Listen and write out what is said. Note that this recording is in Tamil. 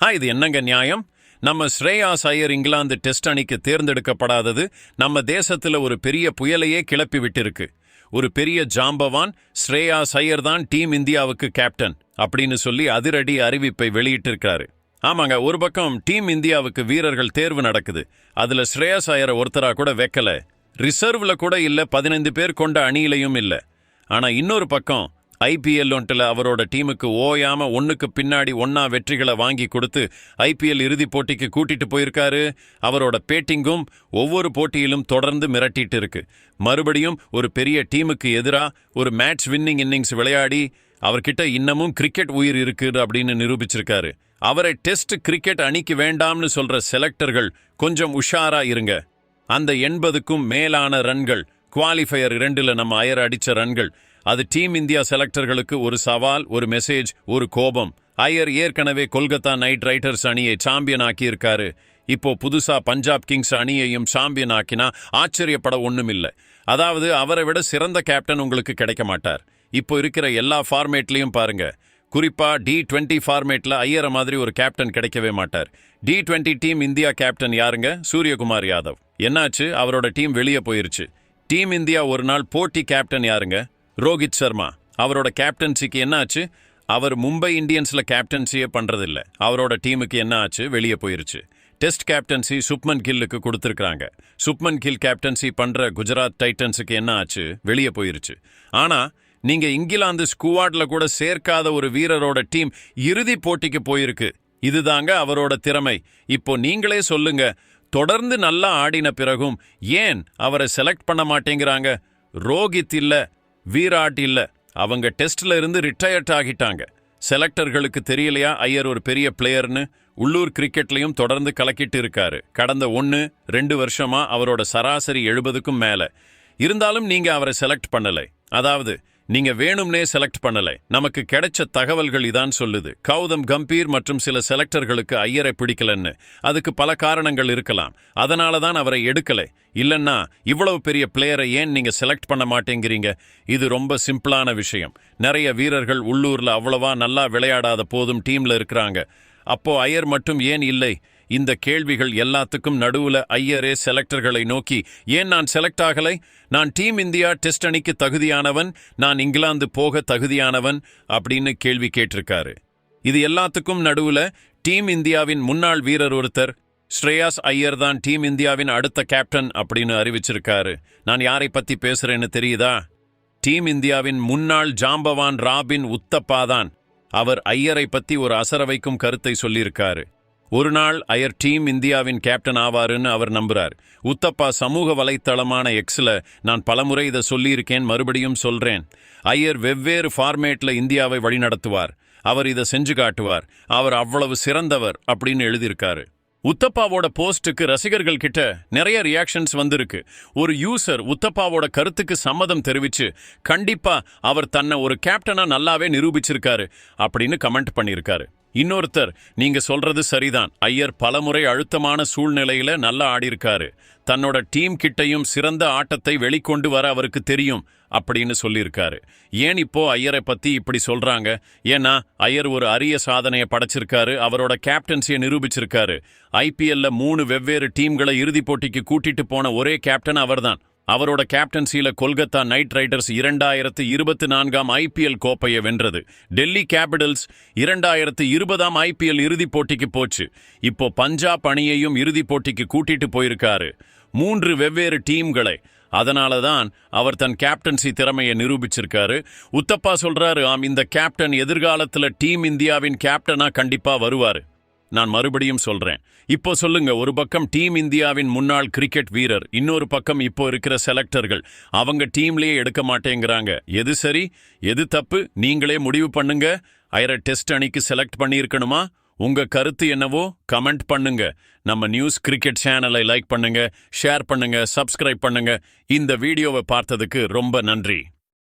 இது என்னங்க நியாயம்? நம்ம ஸ்ரேயாஸ் ஐயர் இங்கிலாந்து டெஸ்ட் அணிக்கு தேர்ந்தெடுக்கப்படாதது நம்ம தேசத்துல ஒரு பெரிய புயலையே கிளப்பி விட்டிருக்கு. ஒரு பெரிய ஜாம்பவான் ஸ்ரேயாஸ் ஐயர் தான் டீம் இந்தியாவுக்கு கேப்டன் அப்படின்னு சொல்லி அதிரடி அறிவிப்பை வெளியிட்டிருக்காரு. ஆமாங்க, ஒரு பக்கம் டீம் இந்தியாவுக்கு வீரர்கள் தேர்வு நடக்குது. அதுல ஸ்ரேயாஸ் ஐயரை ஒருத்தரா கூட வைக்கல, ரிசர்வ்ல கூட இல்ல, 15 பேர் கொண்ட அணியிலையும் இல்ல. ஆனா இன்னொரு பக்கம் IPL அவரோட டீமுக்கு ஓயாம ஒன்னுக்கு பின்னாடி ஒன்னா வெற்றிகளை வாங்கி கொடுத்து IPL இறுதி போட்டிக்கு கூட்டிட்டு போயிருக்காரு. அவரோட பேட்டிங்கும் ஒவ்வொரு போட்டியிலும் தொடர்ந்து மிரட்டிட்டு இருக்கு. மறுபடியும் ஒரு பெரிய டீமுக்கு எதிரா ஒரு மேட்ச் வின்னிங் இன்னிங்ஸ் விளையாடி அவர்கிட்ட இன்னமும் கிரிக்கெட் உயிர் இருக்கு அப்படின்னு நிரூபிச்சிருக்காரு. அவரை டெஸ்ட் கிரிக்கெட் அணிக்கு வேண்டாம்னு சொல்ற செலக்டர்கள் கொஞ்சம் உஷாரா இருங்க. அந்த 80க்கும் மேலான ரன்கள், குவாலிஃபயர் 2ல நம்ம ஐயர் அடிச்ச ரன்கள், அது டீம் இந்தியா செலக்டர்களுக்கு ஒரு சவால், ஒரு மெசேஜ், ஒரு கோபம். ஐயர் ஏற்கனவே கொல்கத்தா நைட் ரைடர்ஸ் அணியை சாம்பியன் ஆக்கியிருக்காரு. இப்போ புதுசா பஞ்சாப் கிங்ஸ் அணியையும் சாம்பியன் ஆக்கினா ஆச்சரியப்பட ஒண்ணுமில்லை. அதாவது அவரை விட சிறந்த கேப்டன் உங்களுக்கு கிடைக்க மாட்டார். இப்போ இருக்கிற எல்லா ஃபார்மேட்லையும் பாருங்க. குறிப்பா T20 ஃபார்மேட்ல ஐயரை மாதிரி ஒரு கேப்டன் கிடைக்கவே மாட்டார். T20 டீம் இந்தியா கேப்டன் யாருங்க? சூரியகுமார் யாதவ். என்னாச்சு? அவரோட டீம் வெளியே போயிருச்சு. டீம் இந்தியா ஒரு நாள் போட்டி கேப்டன் யாருங்க? ரோஹித் சர்மா. அவரோட கேப்டன்சிக்கு என்ன ஆச்சு? அவர் மும்பை இந்தியன்ஸ்ல கேப்டன்சியே பண்றதில்ல. அவரோட டீமுக்கு என்ன ஆச்சு? வெளியே போயிருச்சு. டெஸ்ட் கேப்டன்சி சுப்மன் கில்லுக்கு கொடுத்துருக்காங்க. சுப்மன் கில் கேப்டன்சி பண்ற குஜராத் டைட்டன்ஸுக்கு என்ன ஆச்சு? வெளியே போயிருச்சு. ஆனா நீங்க இங்கிலாந்து ஸ்குவாட்ல கூட சேர்க்காத ஒரு வீரரோட டீம் இறுதி போட்டிக்கு போயிருக்கு. இதுதாங்க அவரோட திறமை. இப்போ நீங்களே சொல்லுங்க, தொடர்ந்து நல்லா ஆடின பிறகும் ஏன் அவரை செலக்ட் பண்ண மாட்டேங்கிறாங்க? ரோஹித் இல்ல, விராட் இல்ல, அவங்க டெஸ்ட்ல இருந்து ரிட்டையர்ட் ஆகிட்டாங்க. செலக்டர்களுக்கு தெரியலையா ஐயர் ஒரு பெரிய பிளேயர்னு? உள்ளூர் கிரிக்கெட்லையும் தொடர்ந்து கலக்கிட்டு இருக்காரு. கடந்த 1-2 வருஷமா அவரோட சராசரி 70க்கும் மேல. இருந்தாலும் நீங்க அவரை செலக்ட் பண்ணலை. அதாவது நீங்க வேணும்னே செலக்ட் பண்ணலை. நமக்கு கிடைச்ச தகவல்கள் இதான் சொல்லுது. கௌதம் கம்பீர் மற்றும் சில செலக்டர்களுக்கு ஐயரை பிடிக்கலன்னு. அதுக்கு பல காரணங்கள் இருக்கலாம். அதனால தான் அவரை எடுக்கலை. இல்லன்னா இவ்வளவு பெரிய பிளேயரை ஏன் நீங்க செலக்ட் பண்ண மாட்டேங்கிறீங்க? இது ரொம்ப சிம்பிளான விஷயம். நிறைய வீரர்கள் உள்ளூர்ல அவ்வளவா நல்லா விளையாடாத போதும் டீம்ல இருக்கிறாங்க. அப்போ ஐயர் மட்டும் ஏன் இல்லை? இந்த கேள்விகள் எல்லாத்துக்கும் நடுவுல ஐயரே செலக்டர்களை நோக்கி, ஏன் நான் செலக்ட் ஆகலை? நான் டீம் இந்தியா டெஸ்ட் அணிக்கு தகுதியானவன், நான் இங்கிலாந்து போக தகுதியானவன் அப்படின்னு கேள்வி கேட்டிருக்காரு. இது எல்லாத்துக்கும் நடுவுல டீம் இந்தியாவின் முன்னாள் வீரர் ஒருத்தர் ஸ்ரேயாஸ் ஐயர் தான் டீம் இந்தியாவின் அடுத்த கேப்டன் அப்படின்னு அறிவிச்சிருக்காரு. நான் யாரை பத்தி பேசுறேன்னு தெரியுதா? டீம் இந்தியாவின் முன்னாள் ஜாம்பவான் ராபின் உத்தப்பா தான். அவர் ஐயரை பத்தி ஒரு அசர வைக்கும் கருத்தை சொல்லியிருக்காரு. ஒரு நாள் ஐயர் டீம் இந்தியாவின் கேப்டன் ஆவாருன்னு அவர் நம்புறார். உத்தப்பா சமூக வலைத்தளமான எக்ஸ்ல, நான் பலமுறை இதை சொல்லியிருக்கேன், மறுபடியும் சொல்றேன், ஐயர் வெவ்வேறு ஃபார்மேட்ல இந்தியாவை வழிநடத்துவார், அவர் இதை செஞ்சு காட்டுவார், அவர் அவ்வளவு சிறந்தவர் அப்படின்னு எழுதியிருக்காரு. உத்தப்பாவோட போஸ்டுக்கு ரசிகர்கள் கிட்ட நிறைய ரியாக்ஷன்ஸ் வந்திருக்கு. ஒரு யூசர் உத்தப்பாவோட கருத்துக்கு சம்மதம் தெரிவிச்சு, கண்டிப்பா அவர் தன்னை ஒரு கேப்டனா நல்லாவே நிரூபிச்சிருக்காரு அப்படின்னு கமெண்ட் பண்ணியிருக்காரு. இன்னொருத்தர், நீங்க சொல்றது சரிதான், ஐயர் பலமுறை அழுத்தமான சூழ்நிலையில நல்லா ஆடியிருக்காரு, தன்னோட டீம் கிட்டையும் சிறந்த ஆட்டத்தை வெளிக்கொண்டு வர அவருக்கு தெரியும் அப்படின்னு சொல்லியிருக்காரு. ஏன் இப்போ ஐயரை பத்தி இப்படி சொல்றாங்க? ஏன்னா ஐயர் ஒரு அரிய சாதனையை படைச்சிருக்காரு. அவரோட கேப்டன்சியை நிரூபிச்சிருக்காரு. IPLல 3 வெவ்வேறு டீம்களை இறுதி போட்டிக்கு கூட்டிட்டு போன ஒரே கேப்டன் அவர்தான். அவரோட கேப்டன்சியில கொல்கத்தா நைட் ரைடர்ஸ் 2024 IPL கோப்பையை வென்றது. டெல்லி கேபிட்டல்ஸ் 2020 IPL இறுதி போட்டிக்கு போச்சு. இப்போ பஞ்சாப் அணியையும் இறுதி போட்டிக்கு கூட்டிட்டு போயிருக்காரு. 3 வெவ்வேறு டீம்களை. அதனாலதான் அவர் தன் கேப்டன்சி திறமையை நிரூபிச்சிருக்காரு. உத்தப்பா சொல்றாரு, இந்த கேப்டன் எதிர்காலத்துல டீம் இந்தியாவின் கேப்டனா கண்டிப்பா வருவாரு. நான் மறுபடியும் சொல்றேன், இப்போ சொல்லுங்க, ஒரு பக்கம் டீம் இந்தியாவின் முன்னாள் கிரிக்கெட் வீரர், இன்னொரு பக்கம் இப்போ இருக்கிற செலக்டர்கள் அவங்க டீம்லயே எடுக்க மாட்டேங்கிறாங்க. எது சரி, எது தப்பு? நீங்களே முடிவு பண்ணுங்க. ஐயரை டெஸ்ட் அணிக்கு செலக்ட் பண்ணியிருக்கணுமா? உங்க கருத்து என்னவோ கமெண்ட் பண்ணுங்க. நம்ம நியூஸ் கிரிக்கெட் சேனலை லைக் பண்ணுங்க, ஷேர் பண்ணுங்க, சப்ஸ்கிரைப் பண்ணுங்க. இந்த வீடியோவை பார்த்ததுக்கு ரொம்ப நன்றி.